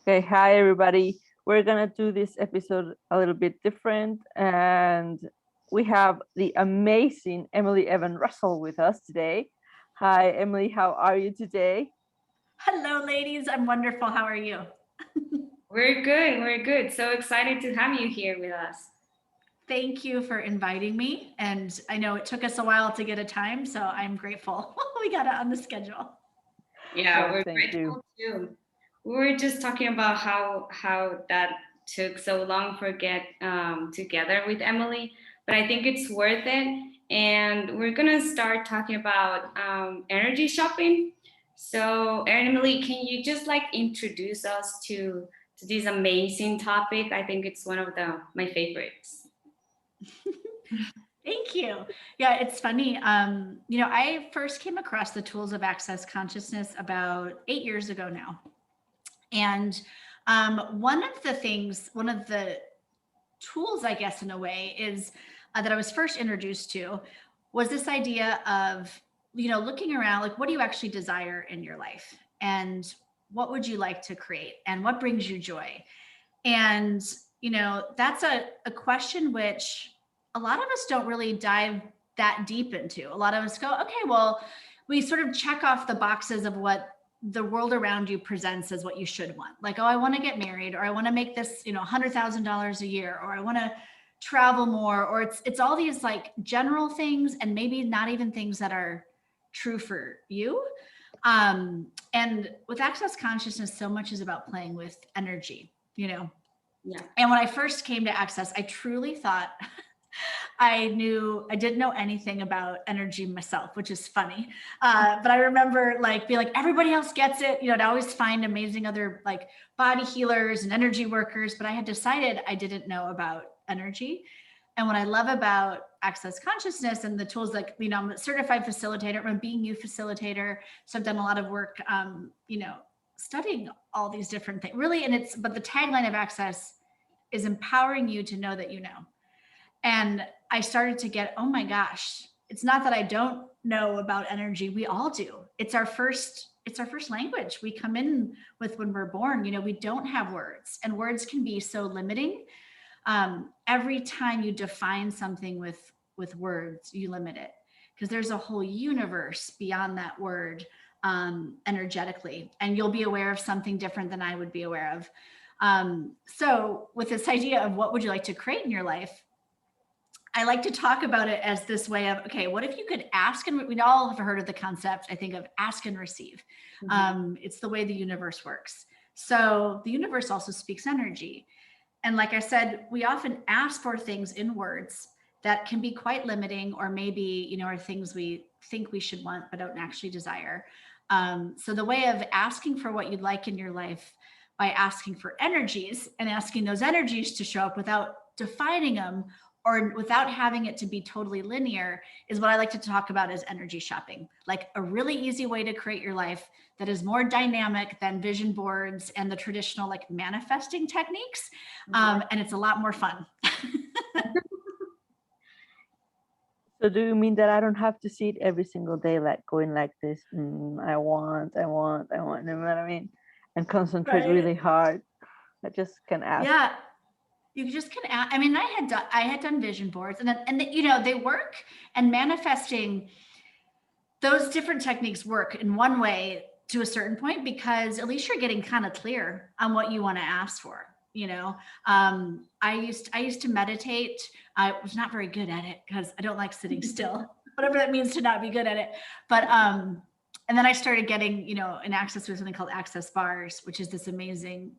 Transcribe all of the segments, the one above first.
Okay, hi everybody. We're gonna do this episode a little bit different, and we have the amazing Emily Evan Russell with us today. Hi, Emily. How are you today? Hello, ladies. I'm wonderful. How are you? We're good. We're good. So excited to have you here with us. Thank you for inviting me. And I know it took us a while to get a time, so I'm grateful we got it on the schedule. Yeah, Oh, we're thank you. grateful too. We were just talking about how that took so long for get together with Emily, but I think it's worth it. And we're gonna start talking about energy shopping. So, Emily, can you just like introduce us to this amazing topic? I think it's one of my favorites. Thank you. Yeah, it's funny. I first came across the tools of Access Consciousness about 8 years ago now. And one of the tools, I guess, in a way, is that I was first introduced to was this idea of, looking around, like, what do you actually desire in your life? And what would you like to create? And what brings you joy? And, that's a question which a lot of us don't really dive that deep into. A lot of us go, okay, well, we sort of check off the boxes of what the world around you presents as what you should want. Like, oh, I want to get married, or I want to make this, $100,000 a year, or I want to travel more, or it's all these like general things, and maybe not even things that are true for you. And with Access Consciousness, so much is about playing with energy. Yeah. And when I first came to Access, I truly thought I didn't know anything about energy myself, which is funny. But I remember being like, everybody else gets it. I'd always find amazing other like body healers and energy workers, but I had decided I didn't know about energy. And what I love about Access Consciousness and the tools, like, I'm a certified facilitator, I'm a being you facilitator. So I've done a lot of work, studying all these different things really. But the tagline of Access is empowering you to know that you know. And I started to get, oh my gosh, it's not that I don't know about energy. We all do. It's our first language we come in with when we're born. We don't have words, and words can be so limiting. Every time you define something with words, you limit it, because there's a whole universe beyond that word, energetically, and you'll be aware of something different than I would be aware of. So with this idea of what would you like to create in your life, I like to talk about it as this way of, okay, what if you could ask, and we all have heard of the concept, I think, of ask and receive. It's the way the universe works. So the universe also speaks energy. And like I said, we often ask for things in words that can be quite limiting, or maybe, are things we think we should want, but don't actually desire. So the way of asking for what you'd like in your life by asking for energies and asking those energies to show up without defining them, or without having it to be totally linear, is what I like to talk about as energy shopping. Like a really easy way to create your life that is more dynamic than vision boards and the traditional like manifesting techniques. And it's a lot more fun. So, do you mean that I don't have to see it every single day, like going like this? I want. You know what I mean? And concentrate really hard. I just can ask. Yeah. You just can ask. I mean, I had done vision boards, and they work, and manifesting, those different techniques work in one way to a certain point, because at least you're getting kind of clear on what you want to ask for. I used to meditate. I was not very good at it because I don't like sitting still, whatever that means to not be good at it. But and then I started getting, an access with something called Access Bars, which is this amazing,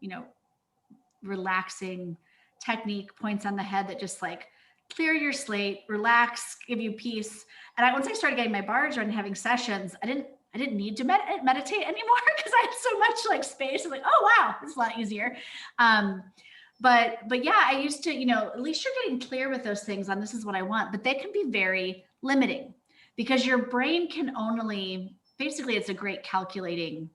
relaxing technique, points on the head that just like clear your slate, relax, give you peace. And once I started getting my bars and having sessions, I didn't need to meditate anymore, because I had so much like space. I'm like, oh wow, it's a lot easier. But yeah, I used to, at least you're getting clear with those things on this is what I want, but they can be very limiting, because your brain can only, basically it's a great calculating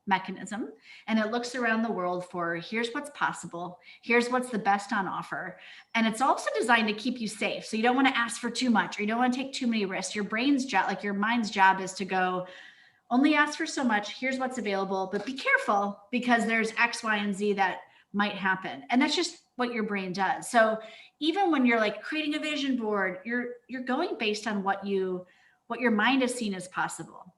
mechanism, and it looks around the world for, here's what's possible, here's what's the best on offer. And it's also designed to keep you safe, so you don't want to ask for too much, or you don't want to take too many risks. Your brain's job, like your mind's job, is to go, only ask for so much. Here's what's available, but be careful because there's X, Y, and Z that might happen. And that's just what your brain does. So even when you're like creating a vision board, you're going based on what your mind has seen as possible.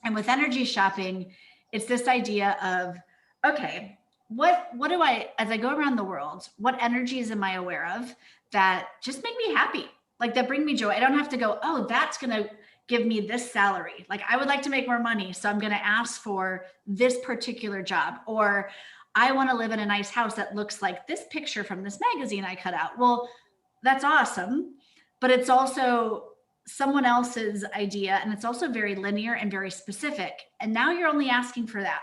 And with energy shopping, it's this idea of, okay, what do I, as I go around the world, what energies am I aware of that just make me happy? Like that bring me joy. I don't have to go, oh, that's going to give me this salary. Like I would like to make more money. So I'm going to ask for this particular job, or I want to live in a nice house that looks like this picture from this magazine I cut out. Well, that's awesome. But it's also someone else's idea. And it's also very linear and very specific. And now you're only asking for that.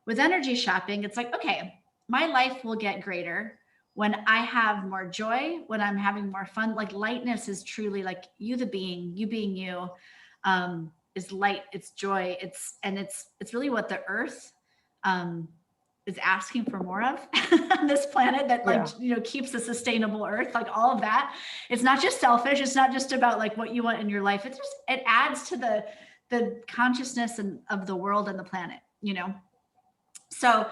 With energy shopping, it's like, okay, my life will get greater when I have more joy, when I'm having more fun. Like lightness is truly like you, the being, you being you, is light, it's joy, it's really what the earth is asking for more of on this planet that like, you know, keeps a sustainable earth, like all of that. It's not just selfish. It's not just about like what you want in your life. It's just, it adds to the consciousness of the world and the planet, you know? So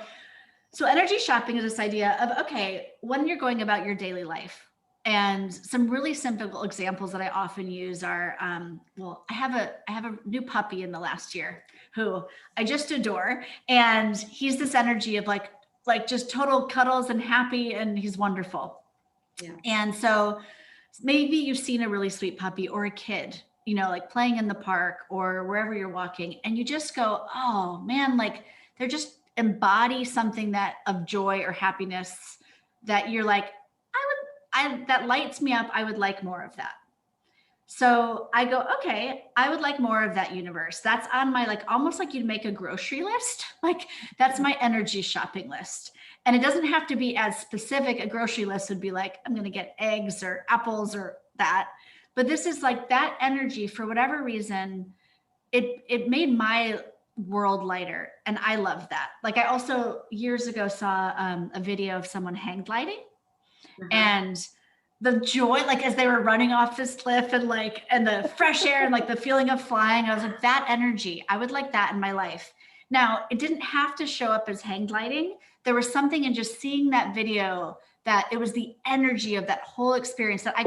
energy shopping is this idea of, okay, when you're going about your daily life, and some really simple examples that I often use are, well, I have a new puppy in the last year who I just adore. And he's this energy of like just total cuddles and happy, and he's wonderful. Yeah. And so maybe you've seen a really sweet puppy or a kid, you know, like playing in the park or wherever you're walking, and you just go, oh man, like they're just embody something that of joy or happiness that you're like, that lights me up. I would like more of that. So I go, okay, I would like more of that universe. That's on my, like, almost like you'd make a grocery list. Like that's my energy shopping list. And it doesn't have to be as specific. A grocery list would be like, I'm going to get eggs or apples or that. But this is like that energy, for whatever reason, it made my world lighter. And I love that. Like I also years ago saw a video of someone hang gliding. And the joy, like as they were running off this cliff and like, and the fresh air and like the feeling of flying, I was like, that energy, I would like that in my life. Now, it didn't have to show up as hang gliding. There was something in just seeing that video that it was the energy of that whole experience that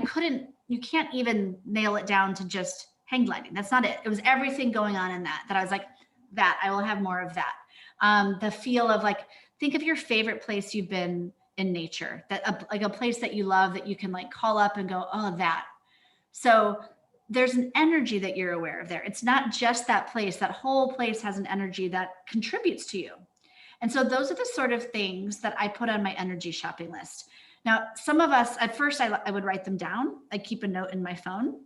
you can't even nail it down to just hang gliding. That's not it. It was everything going on in that I was like, that I will have more of that. The feel of like, think of your favorite place you've been in nature, that like a place that you love that you can like call up and go, oh, that. So there's an energy that you're aware of there. It's not just that place. That whole place has an energy that contributes to you. And so those are the sort of things that I put on my energy shopping list. Now, some of us, at first I would write them down. I keep a note in my phone.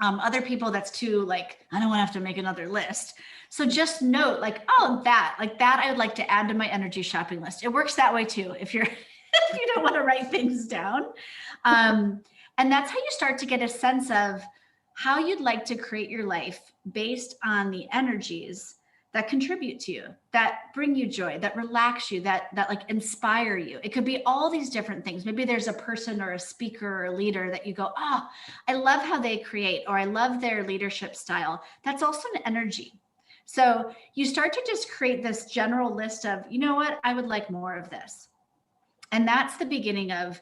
Other people, that's too like, I don't want to have to make another list. So just note like, oh, that I would like to add to my energy shopping list. It works that way too. If you don't want to write things down. And that's how you start to get a sense of how you'd like to create your life based on the energies that contribute to you, that bring you joy, that relax you, that like inspire you. It could be all these different things. Maybe there's a person or a speaker or a leader that you go, oh, I love how they create, or I love their leadership style. That's also an energy. So you start to just create this general list of, you know what, I would like more of this. And that's the beginning of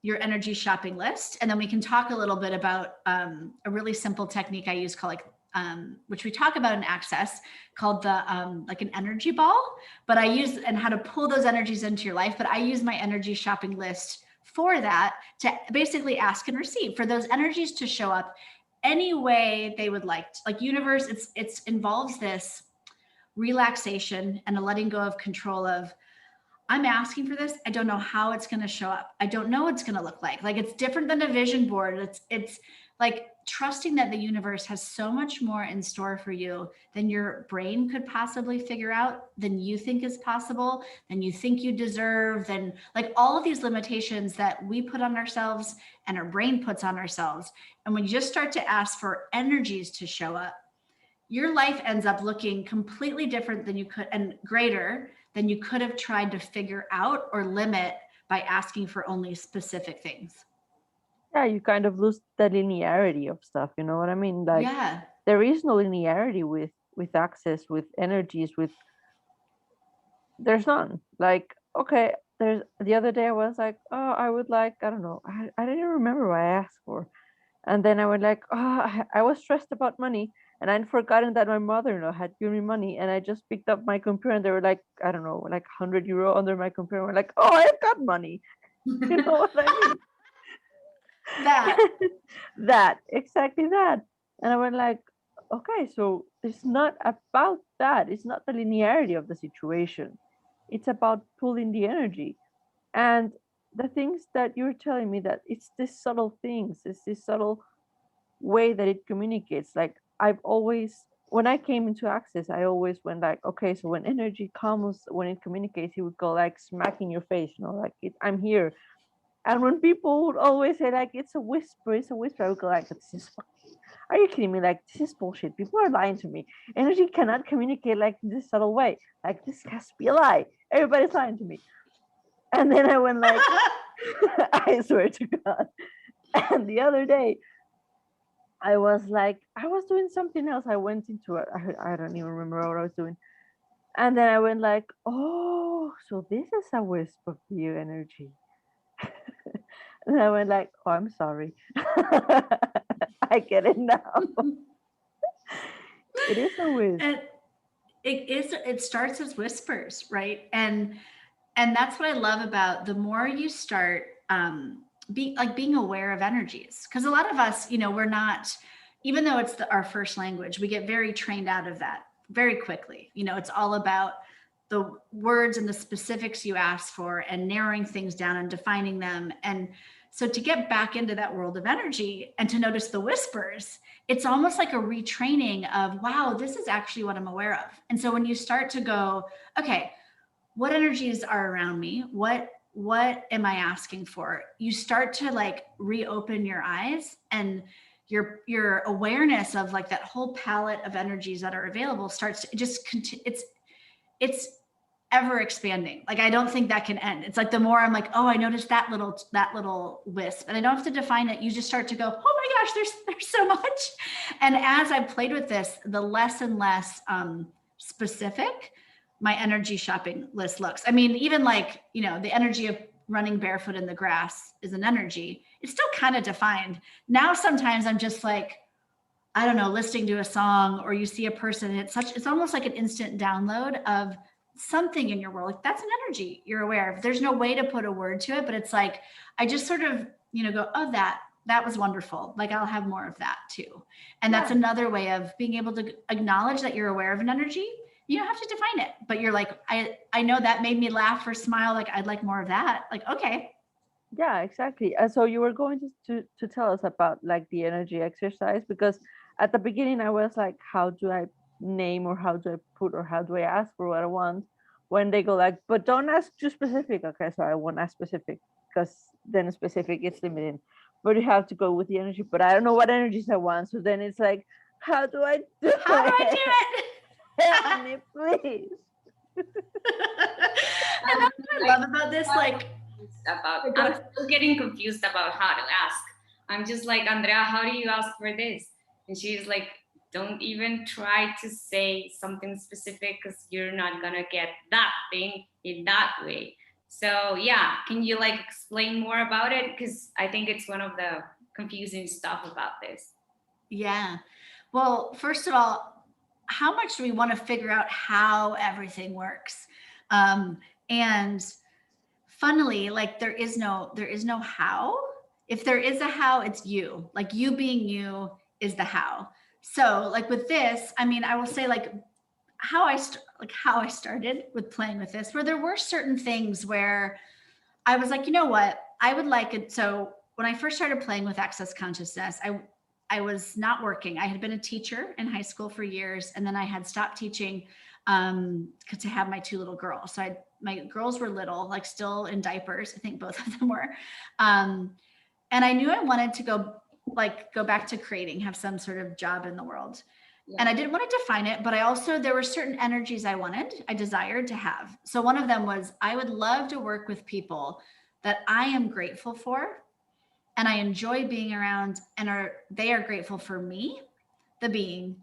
your energy shopping list. And then we can talk a little bit about a really simple technique I use called which we talk about in Access, called the like an energy ball, but I use, and how to pull those energies into your life. But I use my energy shopping list for that, to basically ask and receive for those energies to show up any way they would like. Like universe, it's involves this relaxation and a letting go of control of, I'm asking for this. I don't know how it's going to show up. I don't know what it's going to look like. Like it's different than a vision board. It's like trusting that the universe has so much more in store for you than your brain could possibly figure out, than you think is possible, than you think you deserve, than like all of these limitations that we put on ourselves and our brain puts on ourselves. And when you just start to ask for energies to show up, your life ends up looking completely different than you could, and greater than you could have tried to figure out or limit by asking for only specific things. Yeah, you kind of lose the linearity of stuff, you know what I mean? Like, there is no linearity with Access, with energies, with, there's none. Like, okay, there's, the other day I was like, oh, I would like, I don't know, I didn't remember what I asked for. And then I went like, oh, I was stressed about money, and I'd forgotten that my mother-in-law had given me money, and I just picked up my computer, and they were like, I don't know, like €100 under my computer. We're like, oh, I've got money. You know what I mean? That. That, exactly that. And I went like, okay, so it's not about that. It's not the linearity of the situation. It's about pulling the energy. And the things that you're telling me, that it's these subtle things, it's this subtle way that it communicates. Like, I've always, when I came into Access, I always went like, okay, so when energy comes, when it communicates, it would go like smacking your face, you know, like I'm here. And when people would always say like, it's a whisper, I would go like, this is fucking, are you kidding me? Like, this is bullshit. People are lying to me. Energy cannot communicate like this subtle way. Like, this has to be a lie. Everybody's lying to me. And then I went like, I swear to God. And the other day, I was like, I was doing something else. I went into it. I don't even remember what I was doing. And then I went like, oh, so this is a wisp of the energy. And I went like, oh, I'm sorry. I get it now. It is a wisp. And it starts as whispers, right? And that's what I love about, the more you start being aware of energies. Because a lot of us, we're not, even though it's our first language, we get very trained out of that very quickly. It's all about the words and the specifics you ask for, and narrowing things down and defining them. And so to get back into that world of energy and to notice the whispers, it's almost like a retraining of, wow, this is actually what I'm aware of. And so when you start to go, okay, what energies are around me? What am I asking for? You start to like reopen your eyes, and your awareness of like that whole palette of energies that are available starts to just it's ever expanding. Like, I don't think that can end. It's like, the more I'm like, oh, I noticed that little wisp, and I don't have to define it. You just start to go, oh my gosh, there's so much. And as I've played with this, the less and less specific my energy shopping list looks. I mean, even like, the energy of running barefoot in the grass is an energy. It's still kind of defined. Now, sometimes I'm just like, I don't know, listening to a song, or you see a person, it's almost like an instant download of something in your world. Like, that's an energy you're aware of. There's no way to put a word to it, but it's like, I just sort of, go, oh, that was wonderful. Like, I'll have more of that too. And that's another way of being able to acknowledge that you're aware of an energy. You don't have to define it, but you're like, I know that made me laugh or smile. Like, I'd like more of that. Like, okay. Yeah, exactly. And so you were going to tell us about like the energy exercise, because at the beginning I was like, how do I name, or how do I put, or how do I ask for what I want, when they go like, but don't ask too specific. Okay, so I won't ask specific, because then specific is limiting. But you have to go with the energy. But I don't know what energies I want. So then it's like, how do I do it? Help me, please. And that's what I love about this. Like, I'm still getting confused about how to ask. I'm just like, Andrea, how do you ask for this? And she's like, don't even try to say something specific, because you're not gonna get that thing in that way. So yeah, can you like explain more about it? Because I think it's one of the confusing stuff about this. Yeah. Well, first of all, how much do we want to figure out how everything works? And funnily, like, there is no how. If there is a how, it's you. Like, you being you is the how. So like with this, I mean, I will say like how I started with playing with this, where there were certain things where I was like, you know what, I would like it. So when I first started playing with Access Consciousness, I was not working. I had been a teacher in high school for years, and then I had stopped teaching to have my two little girls. So my girls were little, like still in diapers. I think both of them were. And I knew I wanted to go back to creating, have some sort of job in the world. Yeah. And I didn't want to define it, but there were certain energies I desired to have. So one of them was, I would love to work with people that I am grateful for, and I enjoy being around, and they are grateful for me, the being,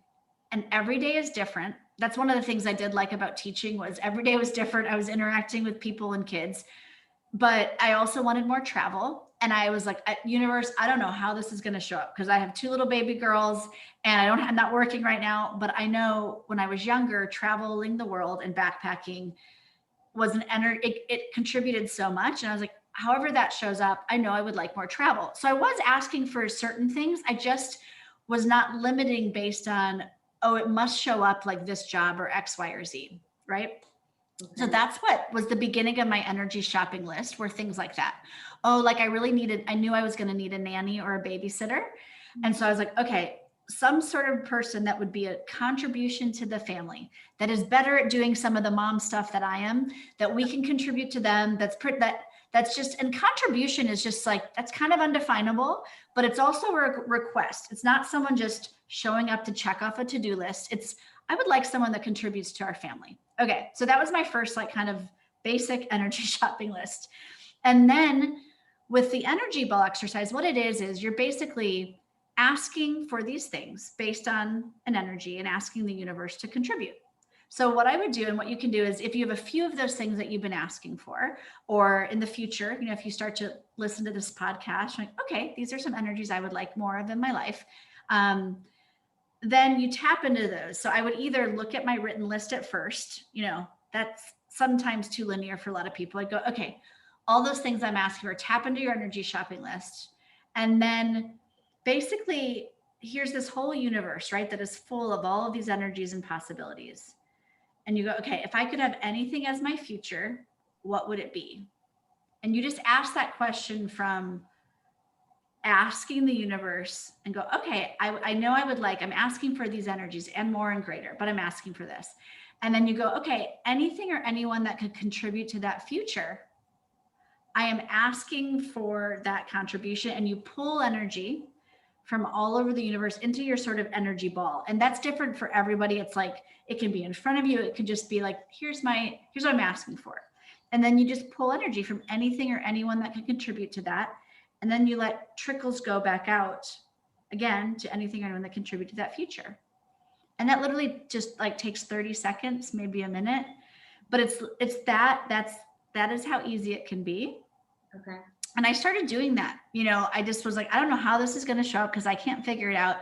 and every day is different. That's one of the things I did like about teaching, was every day was different. I was interacting with people and kids, but I also wanted more travel. And I was like, universe, I don't know how this is going to show up, because I have 2 little baby girls and I'm not working right now. But I know when I was younger, traveling the world and backpacking was an energy, it contributed so much. And I was like, however that shows up, I know I would like more travel. So I was asking for certain things. I just was not limiting based on, oh, it must show up like this job or X, Y, or Z, right? Okay. So that's what was the beginning of my energy shopping list, were things like that. Oh, like I knew I was going to need a nanny or a babysitter. And so I was like, okay, some sort of person that would be a contribution to the family, that is better at doing some of the mom stuff that I am, that we can contribute to them. That's just, and contribution is just like, that's kind of undefinable, but it's also a request. It's not someone just showing up to check off a to-do list. It's, I would like someone that contributes to our family. Okay. So that was my first, like, kind of basic energy shopping list. And then with the energy ball exercise, what it is you're basically asking for these things based on an energy and asking the universe to contribute. So what I would do, and what you can do, is if you have a few of those things that you've been asking for, or in the future, you know, if you start to listen to this podcast, you're like, okay, these are some energies I would like more of in my life. Then you tap into those. So I would either look at my written list at first, you know, that's sometimes too linear for a lot of people. I'd go, okay, all those things I'm asking for, tap into your energy shopping list. And then basically, here's this whole universe, right, that is full of all of these energies and possibilities. And you go, okay, if I could have anything as my future, what would it be? And you just ask that question from asking the universe, and go, okay, I know I would like, I'm asking for these energies and more and greater, but I'm asking for this. And then you go, okay, anything or anyone that could contribute to that future, I am asking for that contribution. And you pull energy from all over the universe into your sort of energy ball. And that's different for everybody. It's like, it can be in front of you. It could just be like, here's what I'm asking for. And then you just pull energy from anything or anyone that can contribute to that. And then you let trickles go back out again to anything or anyone that contribute to that future. And that literally just like takes 30 seconds, maybe a minute, but that is how easy it can be. Okay. And I started doing that. You know, I just was like, I don't know how this is going to show up, because I can't figure it out.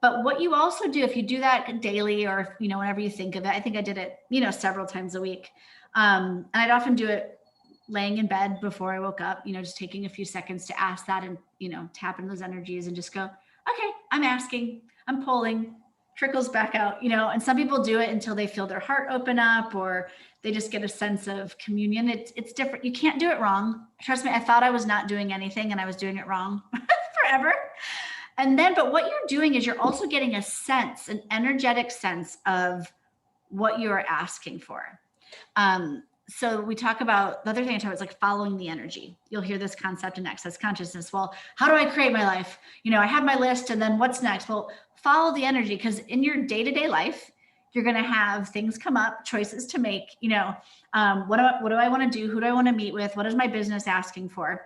But what you also do, if you do that daily, or, you know, whenever you think of it, I think I did it, you know, several times a week. And I'd often do it laying in bed before I woke up, you know, just taking a few seconds to ask that, and, you know, tap into those energies and just go, okay, I'm asking, I'm pulling, trickles back out, you know. And some people do it until they feel their heart open up, or they just get a sense of communion. It's different. You can't do it wrong. Trust me, I thought I was not doing anything, and I was doing it wrong forever. And then, but what you're doing is you're also getting a sense, an energetic sense of what you are asking for. So we talk about, the other thing I talk about is like following the energy. You'll hear this concept in Access Consciousness. Well, how do I create my life? You know, I have my list, and then what's next? Well, follow the energy, because in your day-to-day life, you're going to have things come up, choices to make, you know, what do I want to do? Who do I want to meet with? What is my business asking for?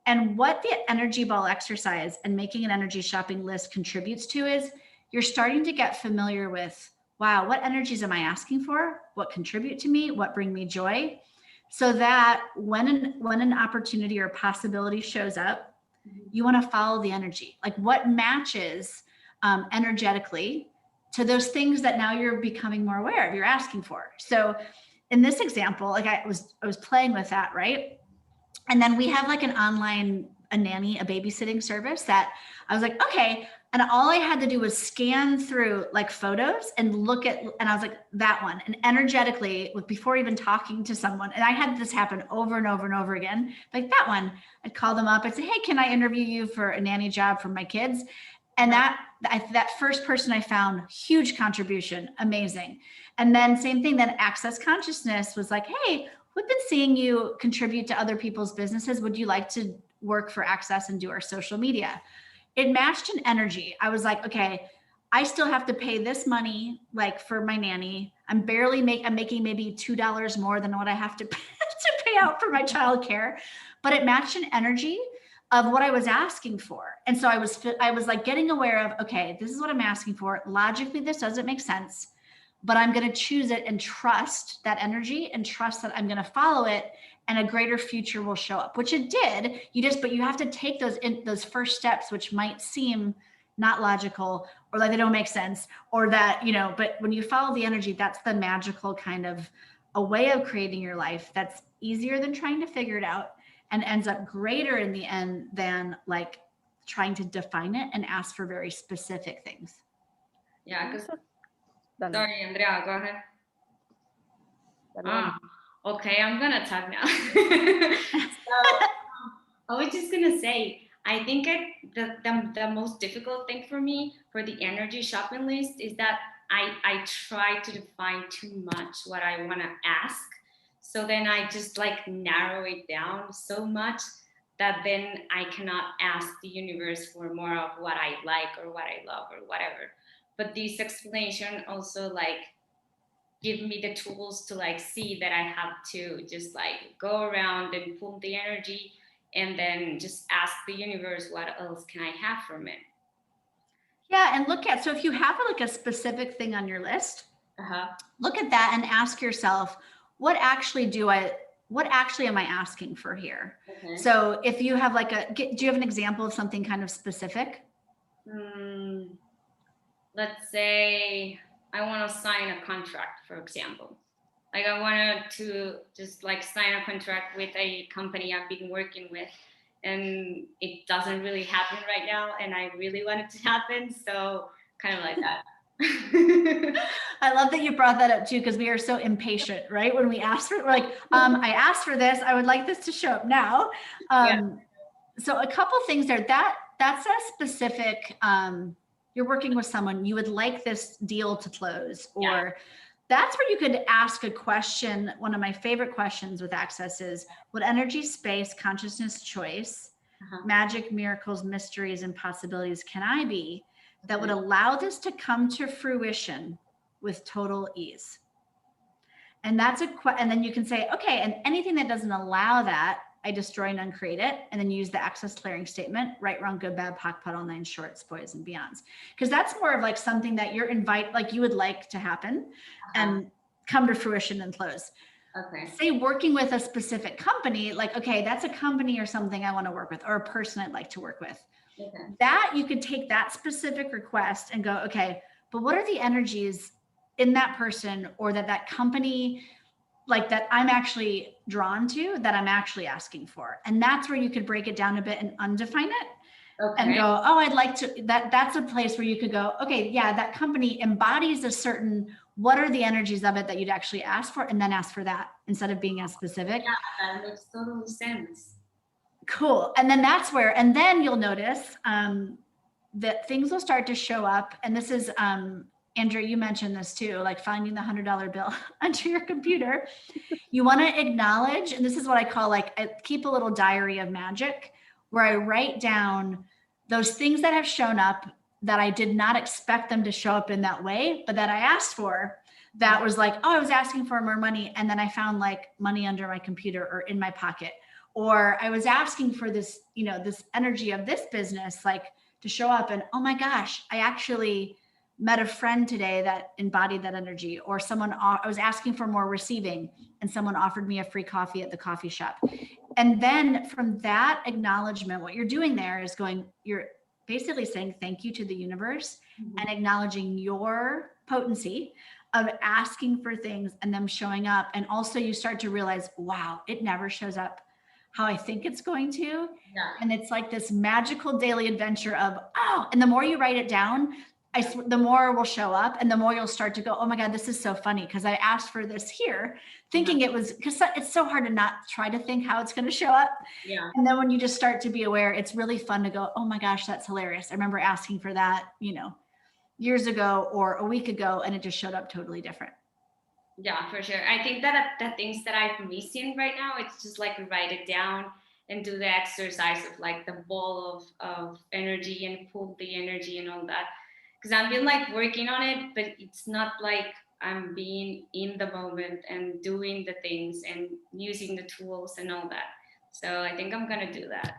And what the energy ball exercise and making an energy shopping list contributes to is you're starting to get familiar with, wow, what energies am I asking for? What contribute to me? What bring me joy? So that when an opportunity or possibility shows up, you want to follow the energy. Like, what matches energetically to those things that now you're becoming more aware of, you're asking for. So in this example, like I was playing with that, right? And then we have like an online, a nanny, a babysitting service that I was like, okay. And all I had to do was scan through like photos and look at, and I was like, that one. And energetically, before even talking to someone, and I had this happen over and over and over again, like that one, I'd call them up. I'd say, hey, can I interview you for a nanny job for my kids? And that first person I found, huge contribution, amazing. And then same thing, then Access Consciousness was like, hey, we've been seeing you contribute to other people's businesses. Would you like to work for Access and do our social media? It matched an energy. I was like, okay, I still have to pay this money, like for my nanny. I'm making maybe $2 more than what I have to pay out for my childcare, but it matched an energy of what I was asking for. And so I was like getting aware of, okay, this is what I'm asking for. Logically, this doesn't make sense, but I'm going to choose it and trust that energy and trust that I'm going to follow it, and a greater future will show up, which it did. But you have to take those first steps, which might seem not logical or like they don't make sense, or that, but when you follow the energy, that's the magical kind of a way of creating your life that's easier than trying to figure it out, and ends up greater in the end than like trying to define it and ask for very specific things. Yeah, because sorry, Andrea, go ahead. Okay, I'm gonna talk now. So I was just gonna say, I think the most difficult thing for me for the energy shopping list is that I try to define too much what I want to ask. So then I just like narrow it down so much that then I cannot ask the universe for more of what I like or what I love or whatever. But this explanation also like give me the tools to like see that I have to just like go around and pull the energy and then just ask the universe, what else can I have from it? Yeah, and so if you have like a specific thing on your list, look at that and ask yourself, what actually am I asking for here? Okay. So if you have like do you have an example of something kind of specific? Let's say I want to sign a contract, for example. Like I wanted to just like sign a contract with a company I've been working with, and it doesn't really happen right now, and I really want it to happen, so kind of like that. I love that you brought that up too, because we are so impatient, right? When we ask for, we're like, I asked for this, I would like this to show up now. So a couple things there. That's a specific, you're working with someone, you would like this deal to close, or that's where you could ask a question. One of my favorite questions with Access is, what energy, space, consciousness, choice, magic, miracles, mysteries, and possibilities can I be that would allow this to come to fruition with total ease? And and then you can say, okay, and anything that doesn't allow that, I destroy and uncreate it, and then use the Access clearing statement: right, wrong, good, bad, POC, POD, all nine shorts, boys, and beyonds. Because that's more of like something that you would like to happen and come to fruition and close. Okay. Say working with a specific company, like, okay, that's a company or something I want to work with, or a person I'd like to work with. Okay. That you could take that specific request and go, okay, but what are the energies in that person or that company, like that I'm actually drawn to, that I'm actually asking for? And that's where you could break it down a bit and undefine it. Okay. And go, oh, I'd like to, that's a place where you could go, okay, yeah, that company embodies a certain, what are the energies of it that you'd actually ask for, and then ask for that instead of being as specific. Yeah, that makes total sense. Cool. And then that's where, and then you'll notice that things will start to show up. And this is, Andrew, you mentioned this too, like finding the $100 bill under your computer. You want to acknowledge, and this is what I call like, I keep a little diary of magic, where I write down those things that have shown up that I did not expect them to show up in that way, but that I asked for. That was like, oh, I was asking for more money, and then I found like money under my computer or in my pocket. Or I was asking for this, this energy of this business, like to show up, and oh my gosh, I actually met a friend today that embodied that energy. Or I was asking for more receiving, and someone offered me a free coffee at the coffee shop. And then from that acknowledgement, what you're doing there is you're basically saying thank you to the universe, and acknowledging your potency of asking for things and them showing up. And also you start to realize, wow, it never shows up how I think it's going to. Yeah. And it's like this magical daily adventure of, and the more you write it down, the more will show up, and the more you'll start to go, oh my God, this is so funny, because I asked for this here, thinking it was, because it's so hard to not try to think how it's going to show up. Yeah. And then when you just start to be aware, it's really fun to go, oh my gosh, that's hilarious. I remember asking for that, years ago or a week ago, and it just showed up totally different. Yeah, for sure. I think that the things that I'm missing right now, it's just like write it down and do the exercise of like the ball of energy and pull the energy and all that. Because I've been like working on it, but it's not like I'm being in the moment and doing the things and using the tools and all that. So I think I'm gonna do that.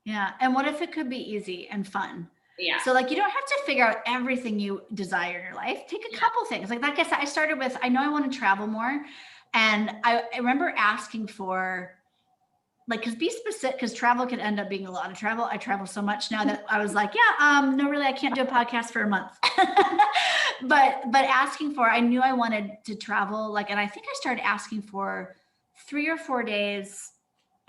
Yeah. And what if it could be easy and fun? Yeah. So like, you don't have to figure out everything you desire in your life. Take a couple things. Like I said, I started with, I know I want to travel more. And I remember asking for, like, cause be specific, cause travel could end up being a lot of travel. I travel so much now that I was like, no, really, I can't do a podcast for a month. but asking for, I knew I wanted to travel. Like, and I think I started asking for 3 or 4 days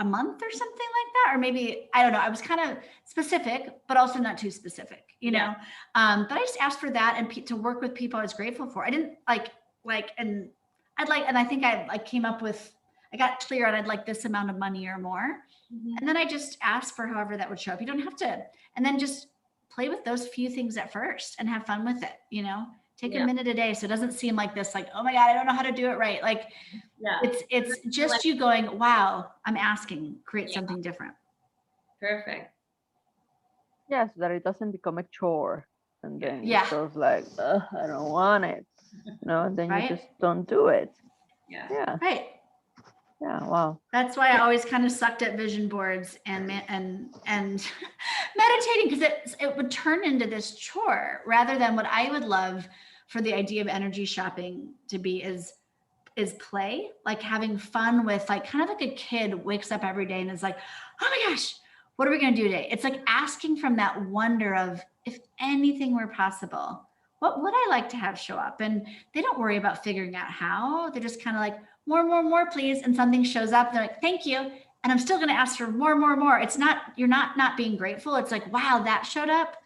a month or something like that. Or maybe, I don't know. I was kind of specific, but also not too specific, you know? But I just asked for that and to work with people I was grateful for. I didn't and I think I came up with, I got clear on I'd like this amount of money or more. Mm-hmm. And then I just asked for however that would show up. You don't have to, and then just play with those few things at first and have fun with it, you know? Take a minute a day. So it doesn't seem like this, like, oh my God, I don't know how to do it right. Like it's just you going, wow, I'm asking, create something different. Perfect. Yeah, so that it doesn't become a chore. And then it's sort of like, I don't want it. And then you just don't do it. Yeah. Right. Yeah. Wow. That's why I always kind of sucked at vision boards and meditating, because it would turn into this chore rather than what I would love for the idea of energy shopping to be is play, like having fun with, like, kind of like a kid wakes up every day and is like, oh my gosh, what are we going to do today? It's like asking from that wonder of, if anything were possible, what would I like to have show up? And they don't worry about figuring out how. They're just kind of like, more, please. And something shows up. They're like, thank you. And I'm still going to ask for more. It's not, you're not being grateful. It's like, wow, that showed up.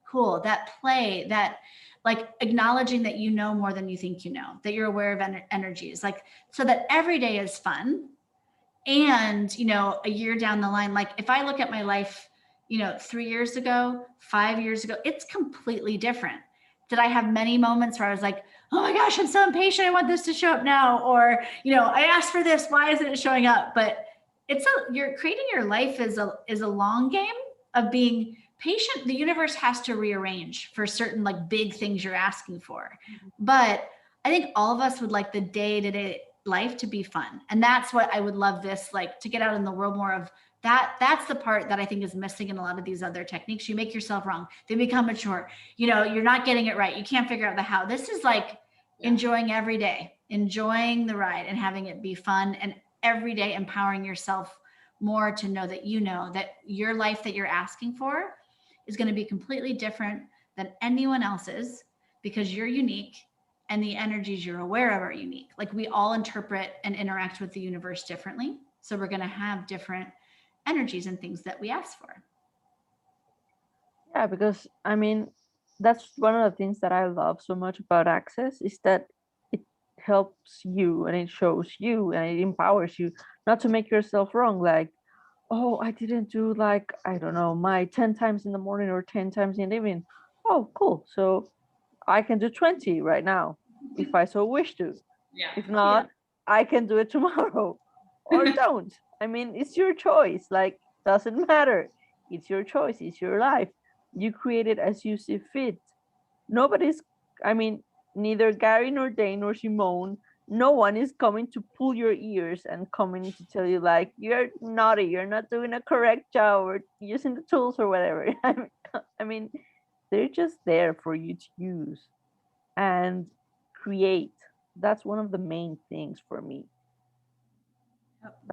Cool. That play, that, like, acknowledging that you know more than you think you know, that you're aware of energies, like, so that every day is fun. And, a year down the line, like if I look at my life, 3 years ago, 5 years ago, it's completely different. Did I have many moments where I was like, oh my gosh, I'm so impatient, I want this to show up now? Or, I asked for this, why isn't it showing up? But you're creating your life is a long game of being patient. The universe has to rearrange for certain, like, big things you're asking for. Mm-hmm. But I think all of us would like the day-to-day life to be fun. And that's what I would love this, like, to get out in the world more of that. That's the part that I think is missing in a lot of these other techniques. You make yourself wrong. They become mature. You're not getting it right. You can't figure out the how. This is like enjoying every day, enjoying the ride and having it be fun, and every day empowering yourself more to know that your life that you're asking for is going to be completely different than anyone else's, because you're unique and the energies you're aware of are unique. Like, we all interpret and interact with the universe differently. So we're going to have different energies and things that we ask for. Yeah, because that's one of the things that I love so much about Access, is that it helps you and it shows you and it empowers you not to make yourself wrong. Like, oh, I didn't do, like, I don't know, my 10 times in the morning or 10 times in the evening. Oh, cool. So I can do 20 right now if I so wish to. Yeah. If not, I can do it tomorrow or don't. It's your choice. Like, doesn't matter. It's your choice. It's your life. You create it as you see fit. Nobody's, neither Gary nor Dane nor Simone, no one is coming to pull your ears and coming to tell you, like, you're naughty, you're not doing a correct job or using the tools or whatever. They're just there for you to use and create. That's one of the main things for me.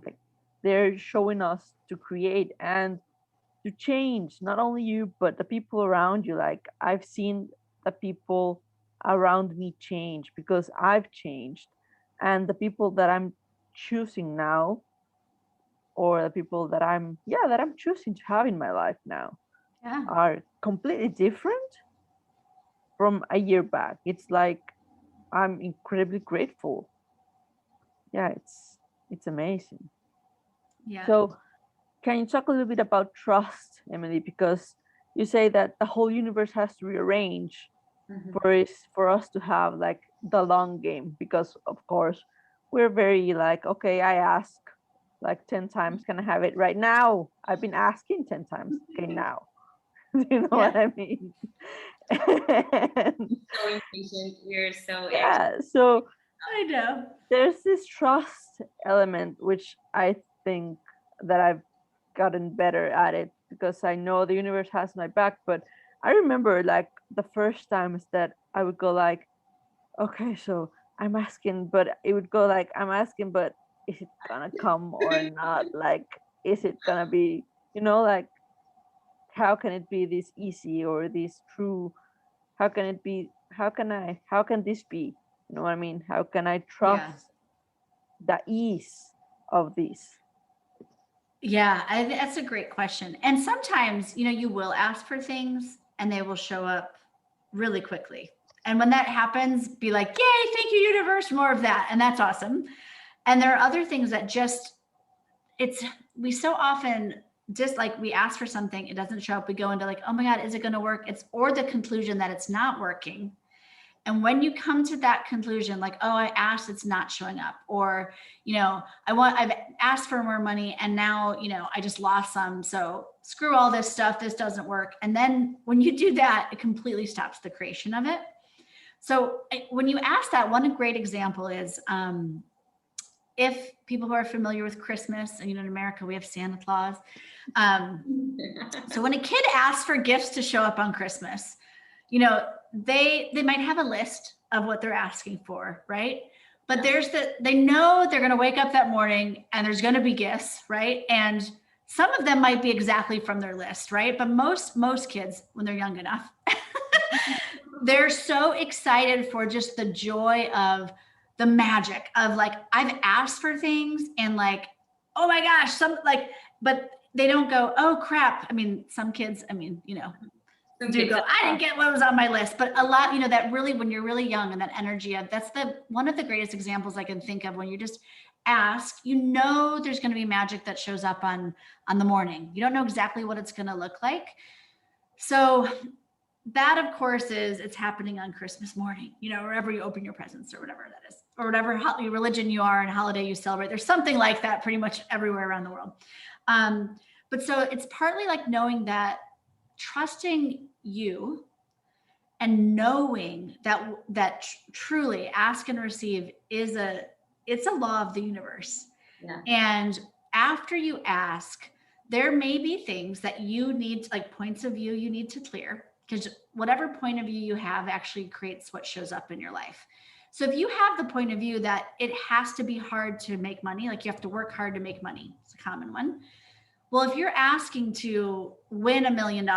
Like, they're showing us to create and to change, not only you, but the people around you. Like, I've seen the people around me change because I've changed. And the people that I'm choosing now, or the people that I'm choosing to have in my life now, are completely different from a year back. It's like, I'm incredibly grateful. Yeah, it's amazing. Yeah. So can you talk a little bit about trust, Emily? Because you say that the whole universe has to rearrange for us to have, like, the long game. Because of course we're very like, okay, I ask like 10 times, can I have it right now? I've been asking 10 times. Okay, now. You know what I mean? So impatient. You're so so I know there's this trust element, which I think that I've gotten better at it, because I know the universe has my back. But I remember like the first times that I would go like, okay, so I'm asking, but it would go like, I'm asking, but is it gonna come or not? Like, is it gonna be, like, how can it be this easy or this true? How can it be? How can this be? You know what I mean? How can I trust the ease of this? Yeah, that's a great question. And sometimes, you will ask for things and they will show up really quickly. And when that happens, be like, yay, thank you, universe, more of that. And that's awesome. And there are other things that we so often just like we ask for something, it doesn't show up. We go into like, oh my God, is it going to work? Or the conclusion that it's not working. And when you come to that conclusion, like, oh, I asked, it's not showing up, or, I've asked for more money and now, I just lost some. So screw all this stuff. This doesn't work. And then when you do that, it completely stops the creation of it. So when you ask that, one great example is, if people who are familiar with Christmas, and in America, we have Santa Claus. So when a kid asks for gifts to show up on Christmas, they might have a list of what they're asking for, right? But they know they're going to wake up that morning and there's going to be gifts, right? And some of them might be exactly from their list, right? But most kids, when they're young enough, they're so excited for just the joy of the magic of like, I've asked for things and like, oh my gosh, but they don't go, oh crap. I mean, some kids, do go, I didn't get what was on my list. But a lot, that really, when you're really young and that energy of, that's one of the greatest examples I can think of, when you just ask, there's going to be magic that shows up on the morning. You don't know exactly what it's going to look like. So that of course it's happening on Christmas morning, wherever you open your presents or whatever that is, or whatever religion you are and holiday you celebrate. There's something like that pretty much everywhere around the world. But so it's partly like knowing that, trusting you and knowing that truly ask and receive it's a law of the universe. Yeah. And after you ask, there may be things that you need, like points of view you need to clear, because whatever point of view you have actually creates what shows up in your life. So if you have the point of view that it has to be hard to make money, like you have to work hard to make money, it's a common one. Well, if you're asking to win $1 million,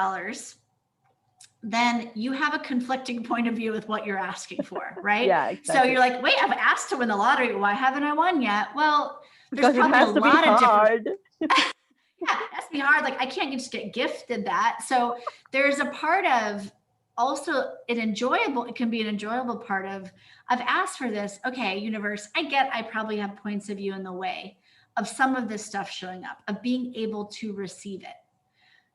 then you have a conflicting point of view with what you're asking for, right? Yeah, exactly. So you're like, wait, I've asked to win the lottery. Why haven't I won yet? Well, there's because probably it has a to lot be of hard. different. Yeah, it has to be hard. Like I can't just get gifted that. So there's a part of also it can be an enjoyable part of, I've asked for this. Okay, universe, I probably have points of view in the way of some of this stuff showing up, of being able to receive it.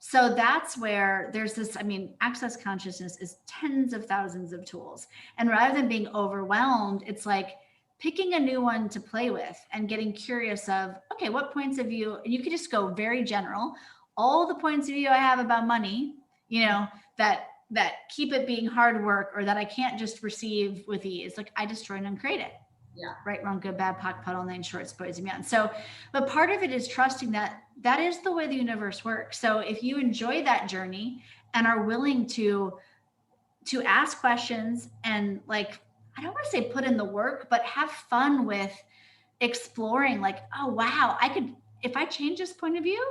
So that's where there's this, Access Consciousness is tens of thousands of tools. And rather than being overwhelmed, it's like picking a new one to play with and getting curious of, okay, what points of view, and you could just go very general. All the points of view I have about money, that keep it being hard work, or that I can't just receive with ease. Like I destroy and uncreate it. Yeah. Right, wrong, good, bad, POC, puddle, nine shorts, boys and beyond. So, but part of it is trusting that is the way the universe works. So if you enjoy that journey and are willing to ask questions and like, I don't want to say put in the work, but have fun with exploring like, oh, wow, if I change this point of view,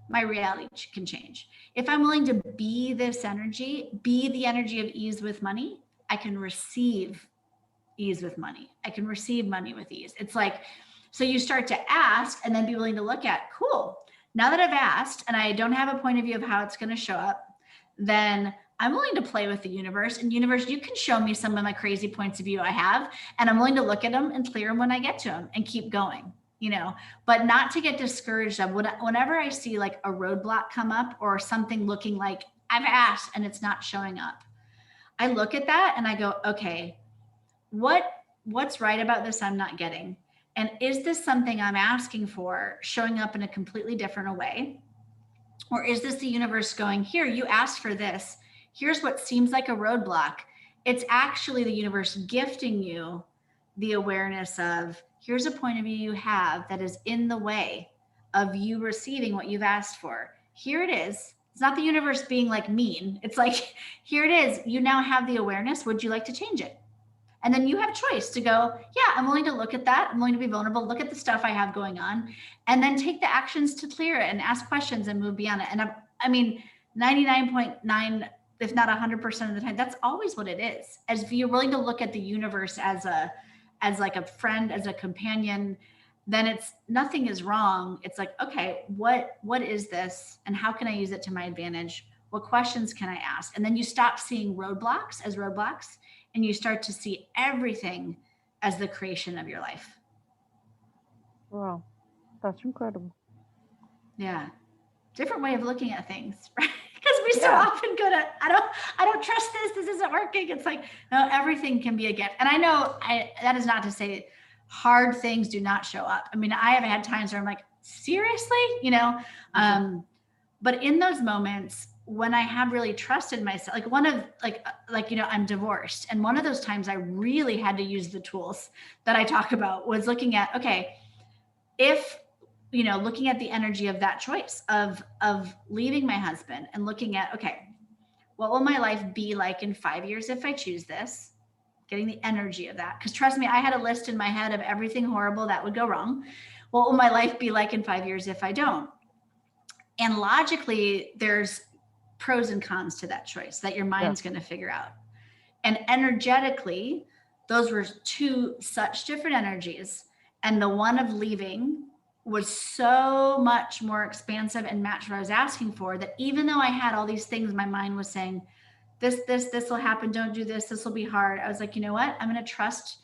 my reality can change. If I'm willing to be this energy, be the energy of ease with money, I can receive ease with money. I can receive money with ease. It's like, so you start to ask and then be willing to look at, cool, now that I've asked and I don't have a point of view of how it's going to show up, then I'm willing to play with the universe, and universe, you can show me some of my crazy points of view I have, and I'm willing to look at them and clear them when I get to them and keep going, but not to get discouraged of whenever I see like a roadblock come up or something looking like I've asked and it's not showing up. I look at that and I go, okay, what's right about this I'm not getting? And is this something I'm asking for showing up in a completely different way? Or is this the universe going, here, you asked for this. Here's what seems like a roadblock. It's actually the universe gifting you the awareness of, here's a point of view you have that is in the way of you receiving what you've asked for. Here it is. It's not the universe being like mean. It's like, here it is. You now have the awareness. Would you like to change it? And then you have choice to go, yeah, I'm willing to look at that. I'm willing to be vulnerable, look at the stuff I have going on, and then take the actions to clear it and ask questions and move beyond it. And I mean, 99.9, if not 100% of the time, that's always what it is. As if you're willing to look at the universe as like a friend, as a companion, then it's nothing is wrong. It's like, okay, what is this? And how can I use it to my advantage? What questions can I ask? And then you stop seeing roadblocks as roadblocks, and you start to see everything as the creation of your life. Wow, that's incredible. Yeah. Different way of looking at things, right? Because we so often go to, I don't trust this isn't working. It's like, no, everything can be a gift. And I know that is not to say hard things do not show up. I mean, I have had times where I'm like, seriously, but in those moments when I have really trusted myself, like one of I'm divorced. And one of those times I really had to use the tools that I talk about was looking at, okay, if, looking at the energy of that choice of leaving my husband and looking at, okay, what will my life be like in 5 years if I choose this? Getting the energy of that. Because trust me, I had a list in my head of everything horrible that would go wrong. What will my life be like in 5 years if I don't? And logically, there's pros and cons to that choice that your mind's going to figure out. And energetically, those were two such different energies. And the one of leaving was so much more expansive and matched what I was asking for, that even though I had all these things, my mind was saying, this will happen. Don't do this. This will be hard. I was like, you know what? I'm going to trust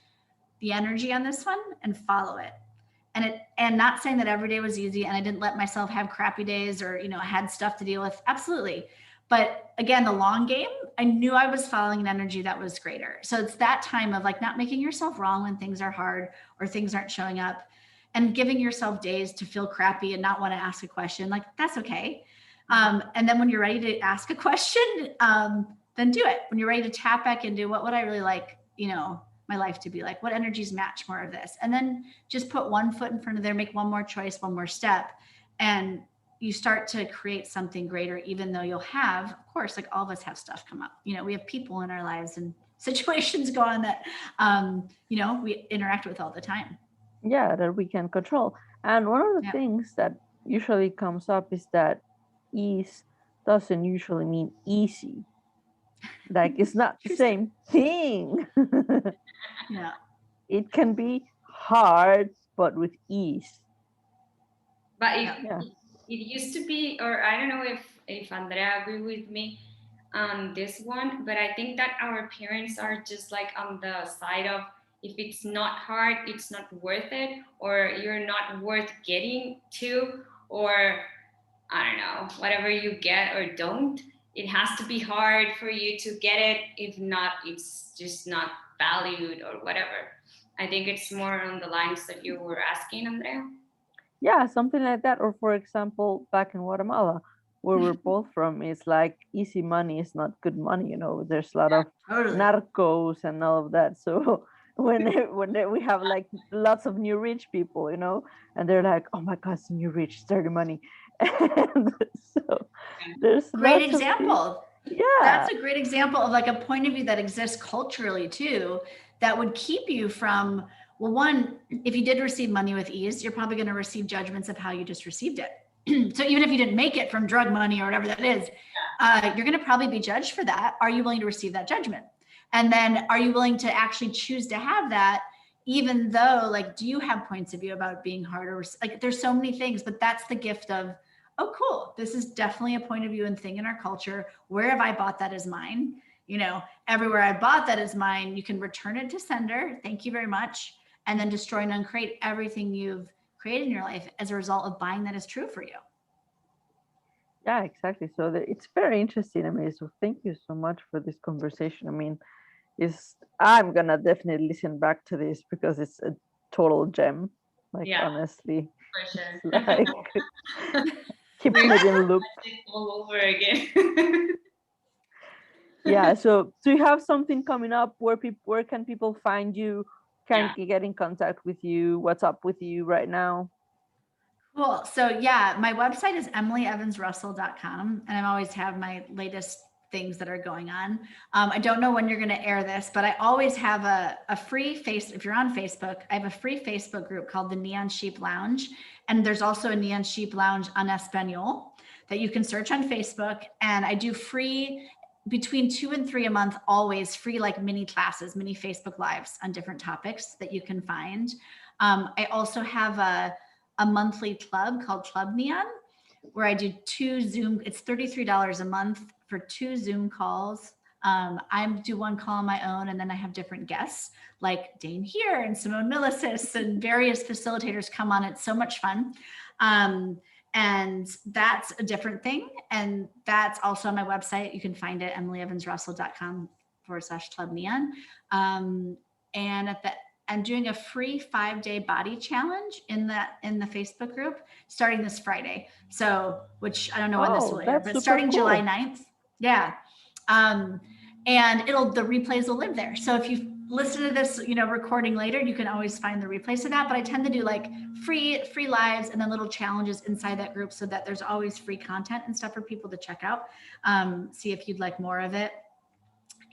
the energy on this one and follow it. And not saying that every day was easy, and I didn't let myself have crappy days or, I had stuff to deal with. Absolutely. But again, the long game, I knew I was following an energy that was greater. So it's that time of like not making yourself wrong when things are hard or things aren't showing up, and giving yourself days to feel crappy and not want to ask a question. Like, that's okay. And then when you're ready to ask a question, then do it. When you're ready to tap back into what would I really like, my life to be like, what energies match more of this? And then just put one foot in front of there, make one more choice, one more step. And you start to create something greater, even though you'll have, of course, like all of us have stuff come up. We have people in our lives and situations go on that, we interact with all the time. Yeah, that we can control. And one of the things that usually comes up is that ease doesn't usually mean easy. Like, it's not the same thing. Yeah. It can be hard, but with ease. But it used to be, or I don't know if Andrea agree with me on this one, but I think that our parents are just like on the side of, if it's not hard, it's not worth it, or you're not worth getting to, or I don't know, whatever you get or don't, it has to be hard for you to get it. If not, it's just not valued or whatever. I think it's more on the lines that you were asking, Andrea. Yeah, something like that. Or for example, back in Guatemala, where we're both from, it's like easy money is not good money. There's a lot of narcos and all of that. So when we have like lots of new rich people, and they're like, oh my God, it's new rich, dirty money. And so there's great example. Yeah, that's a great example of like a point of view that exists culturally too, that would keep you from, well, one, if you did receive money with ease, you're probably going to receive judgments of how you just received it. So even if you didn't make it from drug money or whatever that is, you're going to probably be judged for that. Are you willing to receive that judgment? And then are you willing to actually choose to have that, even though, like, do you have points of view about being harder? Like, there's so many things, but that's the gift of, oh, cool. This is definitely a point of view and thing in our culture. Where have I bought that as mine? Everywhere I bought that as mine, you can return it to sender. Thank you very much. And then destroy and uncreate everything you've created in your life as a result of buying that is true for you. Yeah, exactly. So it's very interesting. I mean, so thank you so much for this conversation. I mean, I'm gonna definitely listen back to this because it's a total gem. Like, honestly, for sure. Like keeping it in loop all over again. Yeah. So do you have something coming up? Where can people find you? Can get in contact with you? What's up with you right now? Cool. So yeah, my website is emilyevansrussell.com, and I always have my latest things that are going on. I don't know when you're going to air this, but I always have a free if you're on Facebook, I have a free Facebook group called the Neon Sheep Lounge. And there's also a Neon Sheep Lounge en español that you can search on Facebook. And I do free between 2 and 3 a month, always free, like mini classes, mini Facebook lives on different topics that you can find. I also have a monthly club called Club Neon, where I do 2 Zoom, it's $33 a month for 2 Zoom calls. I do 1 call on my own, and then I have different guests like Dane here and Simone Milicis and various facilitators come on. It's so much fun. And that's a different thing. And that's also on my website. You can find it, emilyevansrussell.com/Club Neon. And I'm doing a free 5-day body challenge in the Facebook group starting this Friday. So, which I don't know when this will air, but starting cool. July 9th. Yeah. And the replays will live there. So if you listen to this, recording later, you can always find the replays of that. But I tend to do like free lives and then little challenges inside that group so that there's always free content and stuff for people to check out. See if you'd like more of it.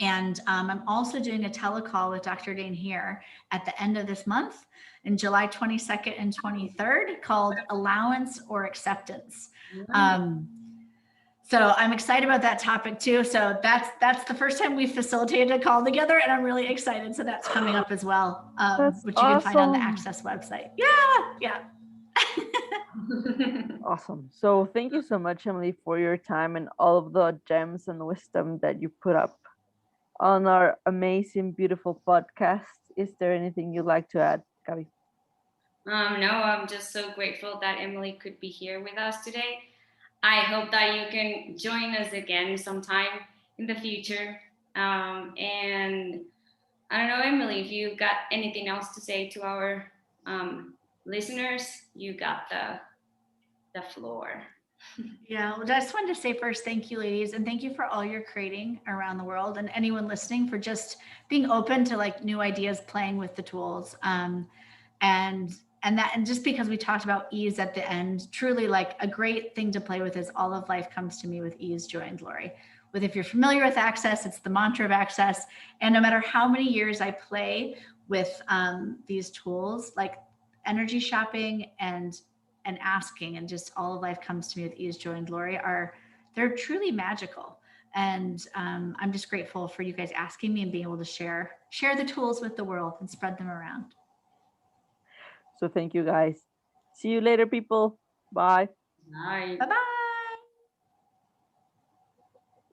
And I'm also doing a telecall with Dr. Dane here at the end of this month in July 22nd and 23rd called Allowance or Acceptance. So I'm excited about that topic too. So that's the first time we've facilitated a call together, and I'm really excited. So that's coming up as well, which you can find on the Access website. Yeah. Awesome. So thank you so much, Emily, for your time and all of the gems and wisdom that you put up on our amazing, beautiful podcast. Is there anything you'd like to add, Gabi? No, I'm just so grateful that Emily could be here with us today. I hope that you can join us again sometime in the future. And I don't know, Emily, if you got anything else to say to our listeners, you got the floor. Yeah, well, I just wanted to say first, thank you, ladies, and thank you for all you're creating around the world, and anyone listening for just being open to like new ideas, playing with the tools, and just because we talked about ease at the end, truly like a great thing to play with is all of life comes to me with ease, joy, and glory. If you're familiar with Access, it's the mantra of Access, and no matter how many years I play with these tools, like energy shopping and asking, and just all of life comes to me with ease, joy, and glory, they're truly magical. And I'm just grateful for you guys asking me and being able to share the tools with the world and spread them around. So thank you, guys. See you later, people. Bye. Bye. Bye-bye.